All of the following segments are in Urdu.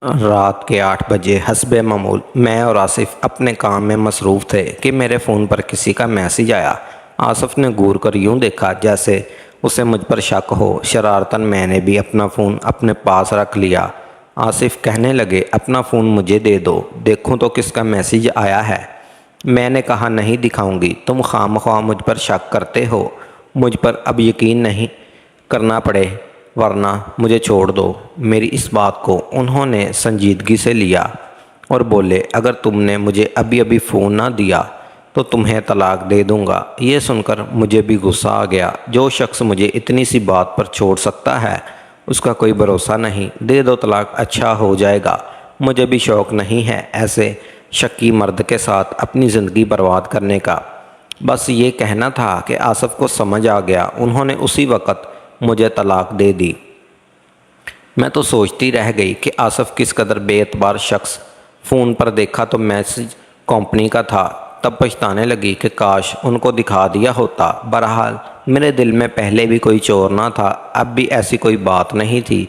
رات کے 8 بجے حسب معمول میں اور آصف اپنے کام میں مصروف تھے کہ میرے فون پر کسی کا میسیج آیا۔ آصف نے گور کر یوں دیکھا جیسے اسے مجھ پر شک ہو۔ شرارتاً میں نے بھی اپنا فون اپنے پاس رکھ لیا۔ آصف کہنے لگے، اپنا فون مجھے دے دو، دیکھوں تو کس کا میسیج آیا ہے۔ میں نے کہا، نہیں دکھاؤں گی، تم خواہ مخواہ مجھ پر شک کرتے ہو۔ مجھ پر اب یقین نہیں کرنا پڑے ورنہ مجھے چھوڑ دو۔ میری اس بات کو انہوں نے سنجیدگی سے لیا اور بولے، اگر تم نے مجھے ابھی فون نہ دیا تو تمہیں طلاق دے دوں گا۔ یہ سن کر مجھے بھی غصہ آ گیا۔ جو شخص مجھے اتنی سی بات پر چھوڑ سکتا ہے اس کا کوئی بھروسہ نہیں۔ دے دو طلاق، اچھا ہو جائے گا۔ مجھے بھی شوق نہیں ہے ایسے شکی مرد کے ساتھ اپنی زندگی برباد کرنے کا۔ بس یہ کہنا تھا کہ آصف کو سمجھ آ گیا۔ انہوں نے اسی وقت مجھے طلاق دے دی۔ میں تو سوچتی رہ گئی کہ آصف کس قدر بے اعتبار شخص۔ فون پر دیکھا تو میسیج کمپنی کا تھا۔ تب پچھتانے لگی کہ کاش ان کو دکھا دیا ہوتا۔ بہرحال میرے دل میں پہلے بھی کوئی چور نہ تھا، اب بھی ایسی کوئی بات نہیں تھی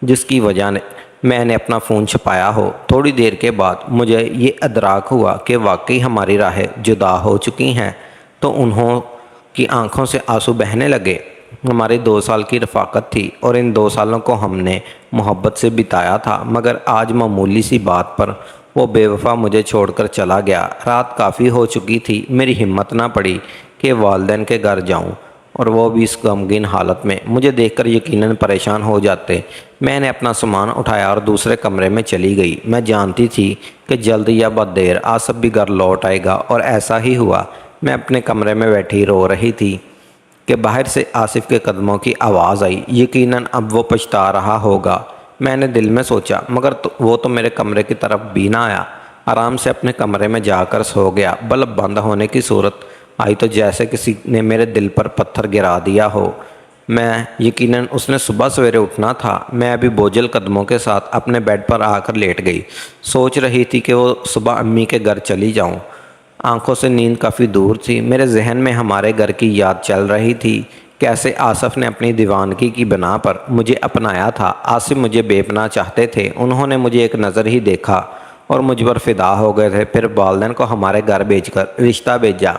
جس کی وجہ میں نے اپنا فون چھپایا ہو۔ تھوڑی دیر کے بعد مجھے یہ ادراک ہوا کہ واقعی ہماری راہیں جدا ہو چکی ہیں تو انہوں کی آنکھوں سے آنسو بہنے لگے۔ ہماری 2 سال کی رفاقت تھی اور ان 2 سالوں کو ہم نے محبت سے بتایا تھا، مگر آج معمولی سی بات پر وہ بے وفا مجھے چھوڑ کر چلا گیا۔ رات کافی ہو چکی تھی، میری ہمت نہ پڑی کہ والدین کے گھر جاؤں اور وہ بھی اس غمگین حالت میں مجھے دیکھ کر یقیناً پریشان ہو جاتے۔ میں نے اپنا سامان اٹھایا اور دوسرے کمرے میں چلی گئی۔ میں جانتی تھی کہ جلد یا بد دیر آصف بھی گھر لوٹ آئے گا اور ایسا ہی ہوا۔ میں اپنے کمرے میں بیٹھی رو رہی تھی کہ باہر سے آصف کے قدموں کی آواز آئی۔ یقیناً اب وہ پچھتا رہا ہوگا، میں نے دل میں سوچا، مگر وہ تو میرے کمرے کی طرف بھی نہ آیا۔ آرام سے اپنے کمرے میں جا کر سو گیا۔ بلب بند ہونے کی صورت آئی تو جیسے کسی نے میرے دل پر پتھر گرا دیا ہو۔ میں یقیناً اس نے صبح سویرے اٹھنا تھا۔ میں ابھی بوجھل قدموں کے ساتھ اپنے بیڈ پر آ کر لیٹ گئی۔ سوچ رہی تھی کہ وہ صبح امی کے گھر چلی جاؤں۔ آنکھوں سے نیند کافی دور تھی۔ میرے ذہن میں ہمارے گھر کی یاد چل رہی تھی، کیسے آصف نے اپنی دیوانگی کی بنا پر مجھے اپنایا تھا۔ آصف مجھے بے پناہ چاہتے تھے۔ انہوں نے مجھے ایک نظر ہی دیکھا اور مجھ پر فدا ہو گئے تھے۔ پھر والدین کو ہمارے گھر بھیج کر رشتہ بھیجا۔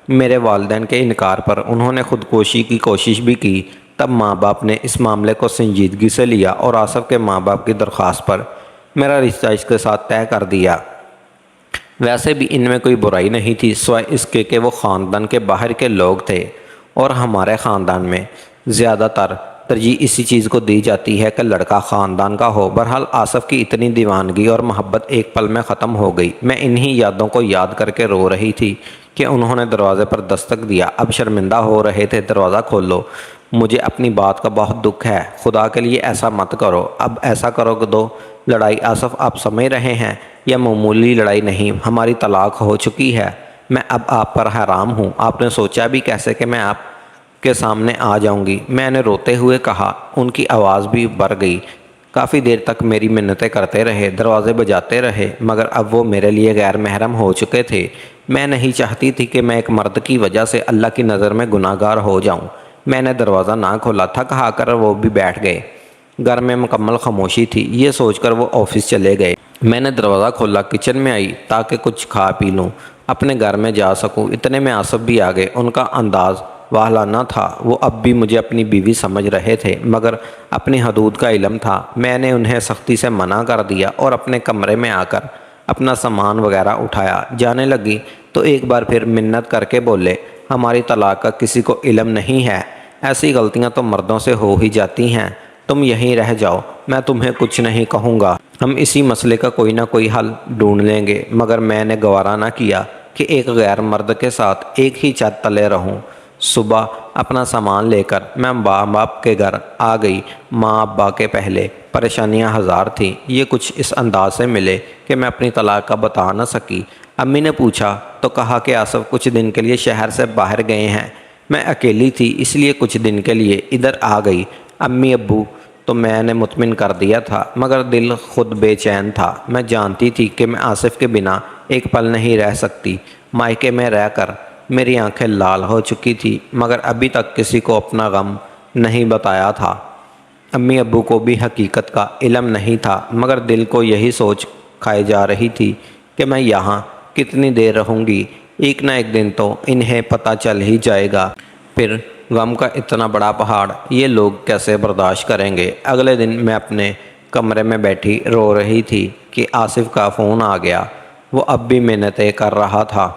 میرے والدین کے انکار پر انہوں نے خودکشی کی کوشش بھی کی۔ تب ماں باپ نے اس معاملے کو سنجیدگی سے لیا اور آصف کے ماں باپ کی درخواست پر میرا رشتہ اس کے ساتھ طے کر دیا۔ ویسے بھی ان میں کوئی برائی نہیں تھی، سوائے اس کے کہ وہ خاندان کے باہر کے لوگ تھے اور ہمارے خاندان میں زیادہ تر ترجیح اسی چیز کو دی جاتی ہے کہ لڑکا خاندان کا ہو۔ بہرحال آصف کی اتنی دیوانگی اور محبت ایک پل میں ختم ہو گئی۔ میں انہی یادوں کو یاد کر کے رو رہی تھی کہ انہوں نے دروازے پر دستک دیا۔ اب شرمندہ ہو رہے تھے، دروازہ کھولو، مجھے اپنی بات کا بہت دکھ ہے، خدا کے لیے ایسا مت کرو۔ اب ایسا کرو کہ دو لڑائی آصف آپ سمجھ رہے ہیں، یہ معمولی لڑائی نہیں، ہماری طلاق ہو چکی ہے۔ میں اب آپ پر حرام ہوں۔ آپ نے سوچا بھی کیسے کہ میں آپ کے سامنے آ جاؤں گی؟ میں نے روتے ہوئے کہا۔ ان کی آواز بھی بڑھ گئی۔ کافی دیر تک میری منتیں کرتے رہے، دروازے بجاتے رہے، مگر اب وہ میرے لیے غیر محرم ہو چکے تھے۔ میں نہیں چاہتی تھی کہ میں ایک مرد کی وجہ سے اللہ کی نظر میں گناہ گار ہو جاؤں۔ میں نے دروازہ نہ کھولا، تھک ہار کر وہ بھی بیٹھ گئے۔ گھر میں مکمل خاموشی تھی۔ یہ سوچ کر وہ آفس چلے گئے۔ میں نے دروازہ کھولا، کچن میں آئی تاکہ کچھ کھا پی لوں، اپنے گھر میں جا سکوں۔ اتنے میں آصف بھی آ گئے۔ ان کا انداز واہلانہ تھا۔ وہ اب بھی مجھے اپنی بیوی سمجھ رہے تھے، مگر اپنی حدود کا علم تھا۔ میں نے انہیں سختی سے منع کر دیا اور اپنے کمرے میں آ کر اپنا سامان وغیرہ اٹھایا۔ جانے لگی تو ایک بار پھر منت کر کے بولے، ہماری طلاق کا کسی کو علم نہیں ہے، ایسی غلطیاں تو مردوں سے ہو ہی جاتی ہیں، تم یہیں رہ جاؤ، میں تمہیں کچھ نہیں کہوں گا، ہم اسی مسئلے کا کوئی نہ کوئی حل ڈھونڈ لیں گے۔ مگر میں نے گوارا نہ کیا کہ ایک غیر مرد کے ساتھ ایک ہی چھت تلے رہوں۔ صبح اپنا سامان لے کر میں ماں باپ کے گھر آ گئی۔ ماں ابا کے پہلے پریشانیاں ہزار تھیں، یہ کچھ اس انداز سے ملے کہ میں اپنی طلاق کا بتا نہ سکی۔ امی نے پوچھا تو کہا کہ آصف کچھ دن کے لیے شہر سے باہر گئے ہیں۔ میں اکیلی تھی اس لیے کچھ دن کے لیے ادھر آ گئی۔ امی ابو تو میں نے مطمئن کر دیا تھا، مگر دل خود بے چین تھا۔ میں جانتی تھی کہ میں آصف کے بنا ایک پل نہیں رہ سکتی۔ مائکے میں رہ کر میری آنکھیں لال ہو چکی تھی، مگر ابھی تک کسی کو اپنا غم نہیں بتایا تھا۔ امی ابو کو بھی حقیقت کا علم نہیں تھا، مگر دل کو یہی سوچ کھائے جا رہی تھی کہ میں یہاں کتنی دیر رہوں گی، ایک نہ ایک دن تو انہیں پتہ چل ہی جائے گا، پھر غم کا اتنا بڑا پہاڑ یہ لوگ کیسے برداشت کریں گے۔ اگلے دن میں اپنے کمرے میں بیٹھی رو رہی تھی کہ آصف کا فون آ گیا۔ وہ اب بھی منتیں کر رہا تھا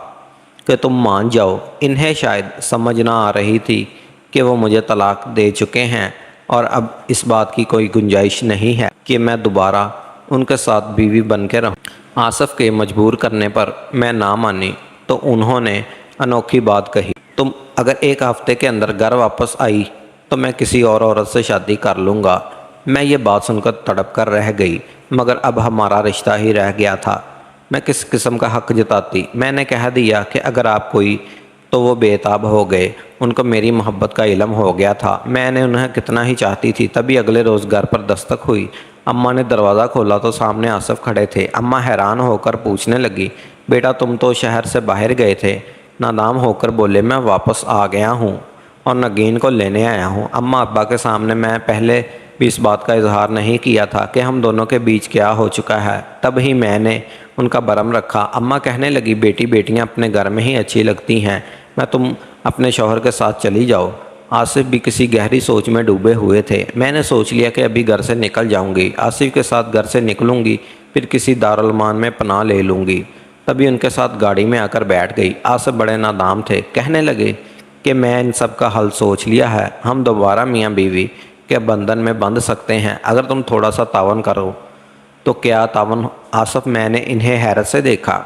کہ تم مان جاؤ۔ انہیں شاید سمجھ نہ آ رہی تھی کہ وہ مجھے طلاق دے چکے ہیں اور اب اس بات کی کوئی گنجائش نہیں ہے کہ میں دوبارہ ان کے ساتھ بیوی بن کے رہوں۔ آصف کے مجبور کرنے پر میں نہ مانی تو انہوں نے انوکھی بات کہی، تم اگر ایک ہفتے کے اندر گھر واپس آئی تو میں کسی اور عورت سے شادی کر لوں گا۔ میں یہ بات سن کر تڑپ کر رہ گئی، مگر اب ہمارا رشتہ ہی رہ گیا تھا، میں کس قسم کا حق جتاتی۔ میں نے کہہ دیا کہ اگر آپ کوئی تو وہ بے تاب ہو گئے، ان کو میری محبت کا علم ہو گیا تھا، میں نے انہیں کتنا ہی چاہتی تھی۔ تبھی اگلے روز گھر پر دستک ہوئی۔ اماں نے دروازہ کھولا تو سامنے آصف کھڑے تھے۔ اماں حیران ہو کر پوچھنے لگی، بیٹا تم تو شہر سے باہر گئے تھے؟ نادام ہو کر بولے، میں واپس آ گیا ہوں اور نگین کو لینے آیا ہوں۔ اماں ابا کے سامنے میں پہلے بھی اس بات کا اظہار نہیں کیا تھا کہ ہم دونوں کے بیچ کیا ہو چکا ہے، تب ہی میں نے ان کا برم رکھا۔ اماں کہنے لگی، بیٹی بیٹیاں اپنے گھر میں ہی اچھی لگتی ہیں، میں تم اپنے شوہر کے ساتھ چلی جاؤ۔ آصف بھی کسی گہری سوچ میں ڈوبے ہوئے تھے۔ میں نے سوچ لیا کہ ابھی گھر سے نکل جاؤں گی، آصف کے ساتھ گھر سے نکلوں گی، پھر کسی دارالمان میں پناہ لے لوں گی۔ تبھی ان کے ساتھ گاڑی میں آ کر بیٹھ گئی۔ آصف بڑے نادام تھے، کہنے لگے کہ میں ان سب کا حل سوچ لیا ہے، ہم دوبارہ میاں بیوی کے بندھن میں بندھ سکتے ہیں اگر تم تھوڑا سا تعاون کرو۔ تو کیا تعاون آصف؟ میں نے انہیں حیرت سے دیکھا۔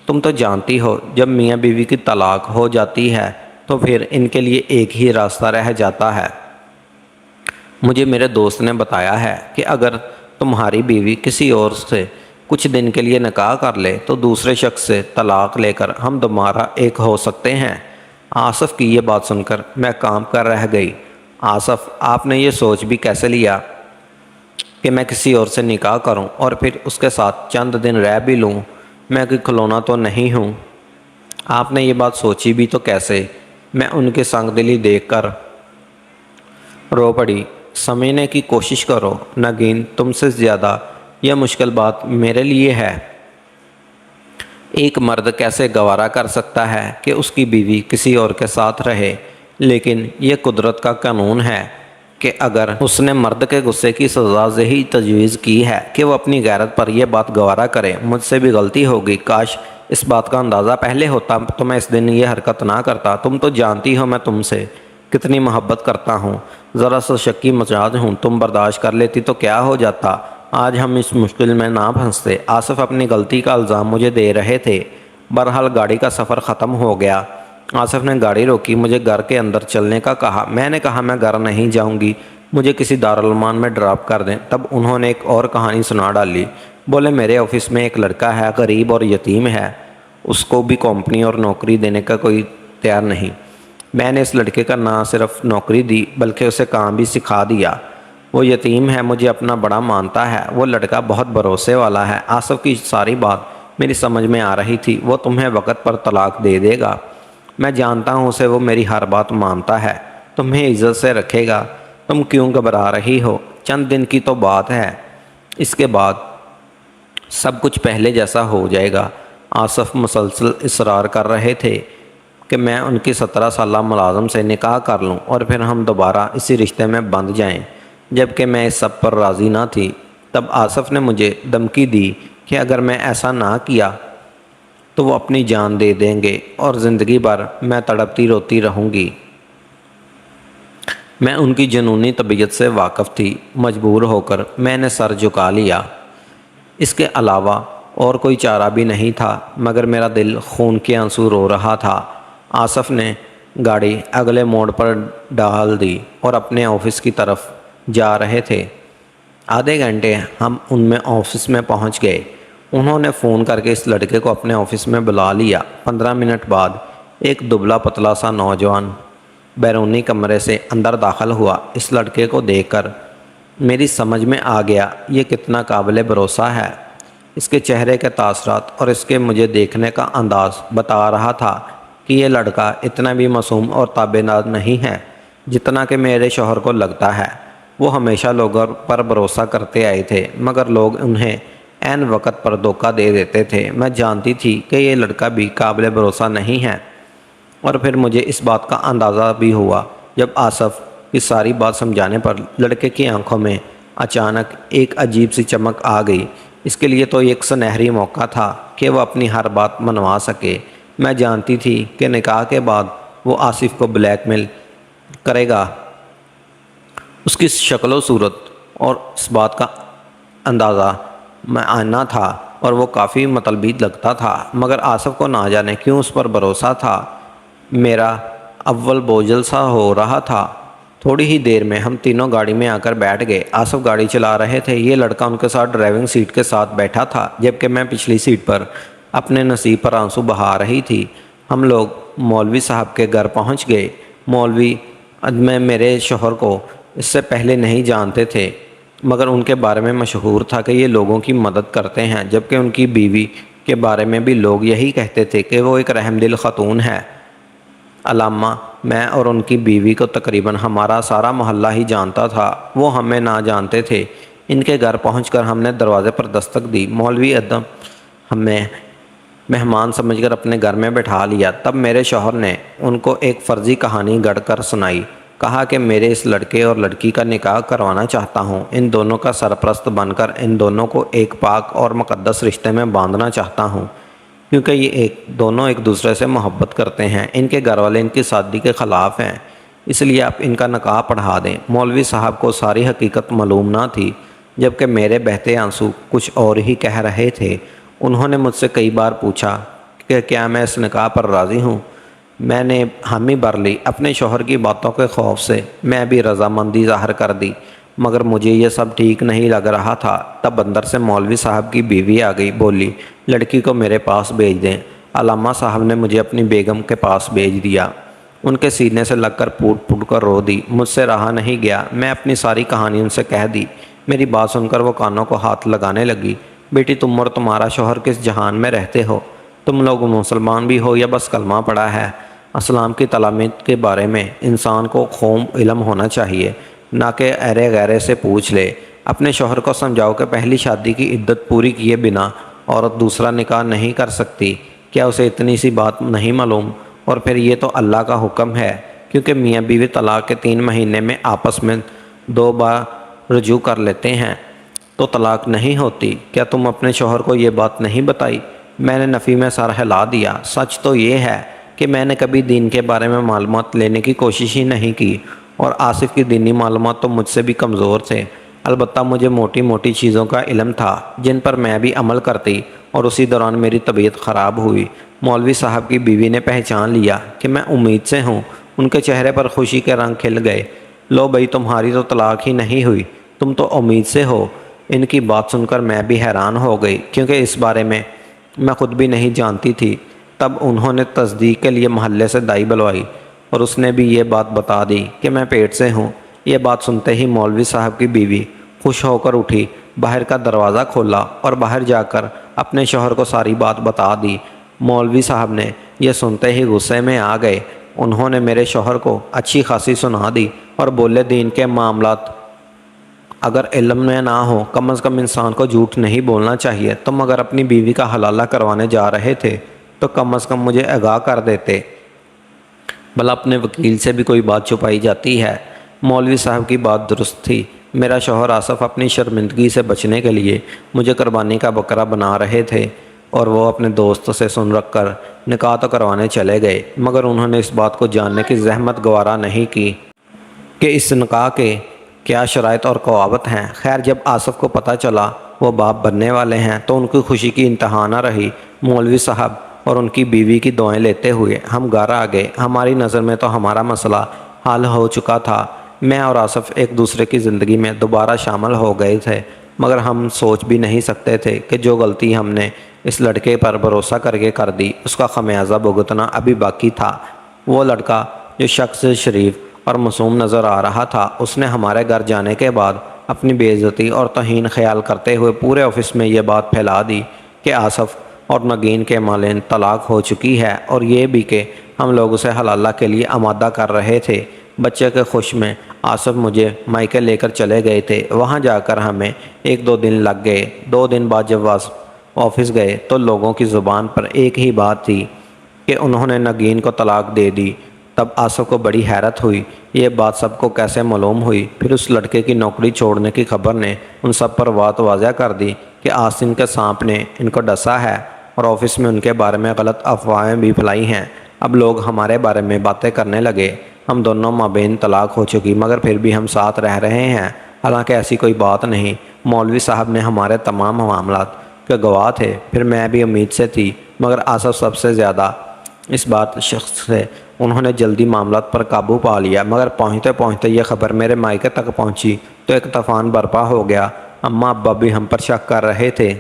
تم تو جانتی ہو جب میاں بیوی کی طلاق ہو جاتی ہے تو پھر ان کے لیے ایک ہی راستہ رہ جاتا ہے۔ مجھے میرے دوست نے بتایا ہے کہ اگر تمہاری بیوی کسی اور سے کچھ دن کے لیے نکاح کر لے تو دوسرے شخص سے طلاق لے کر ہم دوبارہ ایک ہو سکتے ہیں۔ آصف کی یہ بات سن کر میں کانپ کر رہ گئی۔ آصف، آپ نے یہ سوچ بھی کیسے لیا کہ میں کسی اور سے نکاح کروں اور پھر اس کے ساتھ چند دن رہ بھی لوں؟ میں کوئی کھلونا تو نہیں ہوں۔ آپ نے یہ بات سوچی بھی تو کیسے؟ میں ان کی سنگ دلی دیکھ کر رو پڑی۔ سمجھنے کی کوشش کرو نگین، تم سے زیادہ یہ مشکل بات میرے لیے ہے۔ ایک مرد کیسے گوارا کر سکتا ہے کہ اس کی بیوی کسی اور کے ساتھ رہے؟ لیکن یہ قدرت کا قانون ہے کہ اگر اس نے مرد کے غصے کی سزا یہی تجویز کی ہے کہ وہ اپنی غیرت پر یہ بات گوارا کرے۔ مجھ سے بھی غلطی ہوگی، کاش اس بات کا اندازہ پہلے ہوتا تو میں اس دن یہ حرکت نہ کرتا۔ تم تو جانتی ہو میں تم سے کتنی محبت کرتا ہوں، ذرا سا شکی مزاج ہوں، تم برداشت کر لیتی تو کیا ہو جاتا، آج ہم اس مشکل میں نہ پھنستے۔ آصف اپنی غلطی کا الزام مجھے دے رہے تھے۔ بہرحال گاڑی کا سفر ختم ہو گیا۔ آصف نے گاڑی روکی، مجھے گھر کے اندر چلنے کا کہا۔ میں نے کہا میں گھر نہیں جاؤں گی، مجھے کسی دارالمان میں ڈراپ کر دیں۔ تب انہوں نے ایک اور کہانی سنا ڈالی۔ بولے، میرے آفس میں ایک لڑکا ہے، غریب اور یتیم ہے، اس کو بھی کمپنی اور نوکری دینے کا کوئی تیار نہیں۔ میں نے اس لڑکے کا نہ صرف نوکری دی بلکہ اسے کام بھی سکھا دیا۔ وہ یتیم ہے، مجھے اپنا بڑا مانتا ہے، وہ لڑکا بہت بھروسے والا ہے۔ آصف کی ساری بات میری سمجھ میں آ رہی تھی۔ وہ تمہیں وقت پر طلاق دے دے گا، میں جانتا ہوں اسے، وہ میری ہر بات مانتا ہے، تمہیں عزت سے رکھے گا۔ تم کیوں گھبرا رہی ہو؟ چند دن کی تو بات ہے، اس کے بعد سب کچھ پہلے جیسا ہو جائے گا۔ آصف مسلسل اصرار کر رہے تھے کہ میں ان کی 17 سالہ ملازم سے نکاح کر لوں اور پھر ہم دوبارہ اسی رشتے میں بندھ جائیں۔ جبکہ میں اس سب پر راضی نہ تھی۔ تب آصف نے مجھے دھمکی دی کہ اگر میں ایسا نہ کیا تو وہ اپنی جان دے دیں گے اور زندگی بھر میں تڑپتی روتی رہوں گی۔ میں ان کی جنونی طبیعت سے واقف تھی۔ مجبور ہو کر میں نے سر جھکا لیا۔ اس کے علاوہ اور کوئی چارہ بھی نہیں تھا، مگر میرا دل خون کے آنسو رو رہا تھا۔ آصف نے گاڑی اگلے موڑ پر ڈال دی اور اپنے آفس کی طرف جا رہے تھے۔ آدھے گھنٹے ہم ان میں آفس میں پہنچ گئے۔ انہوں نے فون کر کے اس لڑکے کو اپنے آفس میں بلا لیا۔ 15 منٹ بعد ایک دبلا پتلا سا نوجوان بیرونی کمرے سے اندر داخل ہوا۔ اس لڑکے کو دیکھ کر میری سمجھ میں آ گیا یہ کتنا قابل بھروسہ ہے۔ اس کے چہرے کے تاثرات اور اس کے مجھے دیکھنے کا انداز بتا رہا تھا کہ یہ لڑکا اتنا بھی معصوم اور تابعدار نہیں ہے جتنا کہ میرے شوہر کو لگتا ہے۔ وہ ہمیشہ لوگوں پر بھروسہ کرتے آئے تھے مگر لوگ انہیں عین وقت پر دھوکہ دے دیتے تھے۔ میں جانتی تھی کہ یہ لڑکا بھی قابل بھروسہ نہیں ہے، اور پھر مجھے اس بات کا اندازہ بھی ہوا جب آصف کی ساری بات سمجھانے پر لڑکے کی آنکھوں میں اچانک ایک عجیب سی چمک آ گئی۔ اس کے لیے تو ایک سنہری موقع تھا کہ وہ اپنی ہر بات منوا سکے۔ میں جانتی تھی کہ نکاح کے بعد وہ آصف کو بلیک میل کرے گا۔ اس کی شکل و صورت اور اس بات کا اندازہ معینہ تھا اور وہ کافی مطلبی لگتا تھا، مگر آصف کو نہ جانے کیوں اس پر بھروسہ تھا۔ میرا اول بوجھل سا ہو رہا تھا۔ تھوڑی ہی دیر میں ہم تینوں گاڑی میں آ کر بیٹھ گئے۔ آصف گاڑی چلا رہے تھے، یہ لڑکا ان کے ساتھ ڈرائیونگ سیٹ کے ساتھ بیٹھا تھا، جبکہ میں پچھلی سیٹ پر اپنے نصیب پر آنسو بہا رہی تھی۔ ہم لوگ مولوی صاحب کے گھر پہنچ گئے۔ مولوی میں میرے شوہر کو اس سے پہلے نہیں جانتے تھے، مگر ان کے بارے میں مشہور تھا کہ یہ لوگوں کی مدد کرتے ہیں، جبکہ ان کی بیوی کے بارے میں بھی لوگ یہی کہتے تھے کہ وہ ایک رحم دل خاتون ہے۔ علامہ میں اور ان کی بیوی کو تقریباً ہمارا سارا محلہ ہی جانتا تھا، وہ ہمیں نہ جانتے تھے۔ ان کے گھر پہنچ کر ہم نے دروازے پر دستک دی۔ مولوی ادم ہمیں مہمان سمجھ کر اپنے گھر میں بٹھا لیا۔ تب میرے شوہر نے ان کو ایک فرضی کہانی گڑھ کر سنائی۔ کہا کہ میرے اس لڑکے اور لڑکی کا نکاح کروانا چاہتا ہوں، ان دونوں کا سرپرست بن کر ان دونوں کو ایک پاک اور مقدس رشتے میں باندھنا چاہتا ہوں، کیونکہ یہ دونوں ایک دوسرے سے محبت کرتے ہیں۔ ان کے گھر والے ان کی شادی کے خلاف ہیں، اس لیے آپ ان کا نکاح پڑھا دیں۔ مولوی صاحب کو ساری حقیقت معلوم نہ تھی، جبکہ میرے بہتے آنسو کچھ اور ہی کہہ رہے تھے۔ انہوں نے مجھ سے کئی بار پوچھا کہ کیا میں اس نکاح پر راضی ہوں۔ میں نے حامی بھر لی۔ اپنے شوہر کی باتوں کے خوف سے میں بھی رضامندی ظاہر کر دی، مگر مجھے یہ سب ٹھیک نہیں لگ رہا تھا۔ تب اندر سے مولوی صاحب کی بیوی آ گئی، بولی لڑکی کو میرے پاس بھیج دیں۔ علامہ صاحب نے مجھے اپنی بیگم کے پاس بھیج دیا۔ ان کے سینے سے لگ کر پھوٹ پھوٹ کر رو دی۔ مجھ سے رہا نہیں گیا، میں اپنی ساری کہانی ان سے کہہ دی۔ میری بات سن کر وہ کانوں کو ہاتھ لگانے لگی۔ بیٹی، تم اور تمہارا شوہر کس جہان میں رہتے ہو؟ تم لوگ مسلمان بھی ہو یا بس کلمہ پڑھا ہے؟ اسلام کی تعلیمات کے بارے میں انسان کو خوب علم ہونا چاہیے، نہ کہ ارے غیرے سے پوچھ لے۔ اپنے شوہر کو سمجھاؤ کہ پہلی شادی کی عدت پوری کیے بنا عورت دوسرا نکاح نہیں کر سکتی۔ کیا اسے اتنی سی بات نہیں معلوم؟ اور پھر یہ تو اللہ کا حکم ہے، کیونکہ میاں بیوی طلاق کے 3 مہینے میں آپس میں 2 بار رجوع کر لیتے ہیں تو طلاق نہیں ہوتی۔ کیا تم اپنے شوہر کو یہ بات نہیں بتائی؟ میں نے نفی میں سر ہلا دیا۔ سچ تو یہ ہے کہ میں نے کبھی دین کے بارے میں معلومات لینے کی کوشش ہی نہیں کی، اور آصف کی دینی معلومات تو مجھ سے بھی کمزور تھے۔ البتہ مجھے موٹی موٹی چیزوں کا علم تھا جن پر میں بھی عمل کرتی، اور اسی دوران میری طبیعت خراب ہوئی۔ مولوی صاحب کی بیوی نے پہچان لیا کہ میں امید سے ہوں۔ ان کے چہرے پر خوشی کے رنگ کھل گئے۔ لو بھائی، تمہاری تو طلاق ہی نہیں ہوئی، تم تو امید سے ہو۔ ان کی بات سن کر میں بھی حیران ہو گئی، کیونکہ اس بارے میں خود بھی نہیں جانتی تھی۔ تب انہوں نے تصدیق کے لیے محلے سے دائی بلوائی، اور اس نے بھی یہ بات بتا دی کہ میں پیٹ سے ہوں۔ یہ بات سنتے ہی مولوی صاحب کی بیوی خوش ہو کر اٹھی، باہر کا دروازہ کھولا اور باہر جا کر اپنے شوہر کو ساری بات بتا دی۔ مولوی صاحب نے یہ سنتے ہی غصے میں آ گئے۔ انہوں نے میرے شوہر کو اچھی خاصی سنا دی اور بولے دین کے معاملات اگر علم میں نہ ہو، کم از کم انسان کو جھوٹ نہیں بولنا چاہیے۔ تم اگر اپنی بیوی کا حلالہ کروانے جا رہے تھے تو کم از کم مجھے آگاہ کر دیتے، بھلا اپنے وکیل سے بھی کوئی بات چھپائی جاتی ہے۔ مولوی صاحب کی بات درست تھی۔ میرا شوہر آصف اپنی شرمندگی سے بچنے کے لیے مجھے قربانی کا بکرا بنا رہے تھے، اور وہ اپنے دوست سے سن رکھ کر نکاح تو کروانے چلے گئے، مگر انہوں نے اس بات کو جاننے کی زحمت گوارا نہیں کی کہ اس نکاح کے کیا شرائط اور ضوابط ہیں۔ خیر، جب آصف کو پتہ چلا وہ باپ بننے والے ہیں تو ان کی خوشی کی انتہا نہ رہی۔ مولوی صاحب اور ان کی بیوی کی دعائیں لیتے ہوئے ہم گھر آ گئے۔ ہماری نظر میں تو ہمارا مسئلہ حل ہو چکا تھا۔ میں اور آصف ایک دوسرے کی زندگی میں دوبارہ شامل ہو گئے تھے، مگر ہم سوچ بھی نہیں سکتے تھے کہ جو غلطی ہم نے اس لڑکے پر بھروسہ کر کے کر دی، اس کا خمیازہ بھگتنا ابھی باقی تھا۔ وہ لڑکا جو شخص شریف اور معصوم نظر آ رہا تھا، اس نے ہمارے گھر جانے کے بعد اپنی بے عزتی اور توہین خیال کرتے ہوئے پورے آفس میں یہ بات پھیلا دی کہ آصف اور نگین کے مابین طلاق ہو چکی ہے، اور یہ بھی کہ ہم لوگ اسے حلالہ کے لیے آمادہ کر رہے تھے۔ بچے کے خوش میں آصف مجھے مائکے لے کر چلے گئے تھے۔ وہاں جا کر ہمیں 1-2 دن لگ گئے۔ 2 دن بعد جب آفس گئے تو لوگوں کی زبان پر ایک ہی بات تھی کہ انہوں نے نگین کو طلاق دے دی۔ تب آصف کو بڑی حیرت ہوئی، یہ بات سب کو کیسے معلوم ہوئی؟ پھر اس لڑکے کی نوکری چھوڑنے کی خبر نے ان سب پر بات واضح کر دی کہ آستین کے سانپ نے ان کو ڈسا ہے اور آفس میں ان کے بارے میں غلط افواہیں بھی پھیلائی ہیں۔ اب لوگ ہمارے بارے میں باتیں کرنے لگے۔ ہم دونوں مابین طلاق ہو چکی مگر پھر بھی ہم ساتھ رہ رہے ہیں، حالانکہ ایسی کوئی بات نہیں۔ مولوی صاحب نے ہمارے تمام معاملات کے گواہ تھے۔ پھر میں بھی امید سے تھی مگر آصف سب سے زیادہ اس بات شخص سے انہوں نے جلدی معاملات پر قابو پا لیا، مگر پہنچتے پہنچتے یہ خبر میرے مائکے تک پہنچی تو ایک طوفان برپا ہو گیا۔ اماں ابا بھی ہم پر شک کر رہے تھے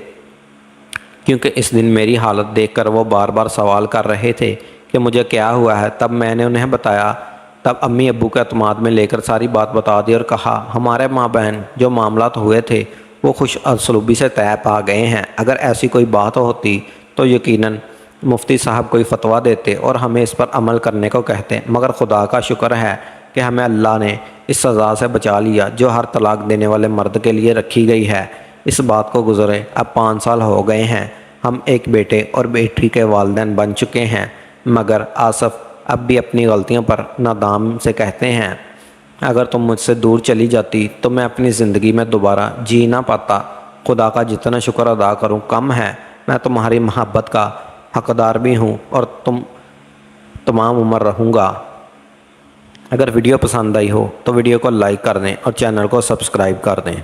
کیونکہ اس دن میری حالت دیکھ کر وہ بار بار سوال کر رہے تھے کہ مجھے کیا ہوا ہے۔ تب میں نے انہیں بتایا، تب امی ابو کے اعتماد میں لے کر ساری بات بتا دی اور کہا ہمارے ماں بہن جو معاملات ہوئے تھے وہ خوش اسلوبی سے طے پا گئے ہیں۔ اگر ایسی کوئی بات ہوتی تو یقیناً مفتی صاحب کوئی فتویٰ دیتے اور ہمیں اس پر عمل کرنے کو کہتے، مگر خدا کا شکر ہے کہ ہمیں اللہ نے اس سزا سے بچا لیا جو ہر طلاق دینے والے مرد کے لیے رکھی گئی ہے۔ اس بات کو گزرے اب 5 سال ہو گئے ہیں۔ ہم ایک بیٹے اور بیٹی کے والدین بن چکے ہیں، مگر آصف اب بھی اپنی غلطیوں پر نادام سے کہتے ہیں اگر تم مجھ سے دور چلی جاتی تو میں اپنی زندگی میں دوبارہ جی نہ پاتا۔ خدا کا جتنا شکر ادا کروں کم ہے۔ میں تمہاری محبت کا حقدار بھی ہوں اور تمام عمر رہوں گا۔ اگر ویڈیو پسند آئی ہو تو ویڈیو کو لائک کر دیں اور چینل کو سبسکرائب کر دیں۔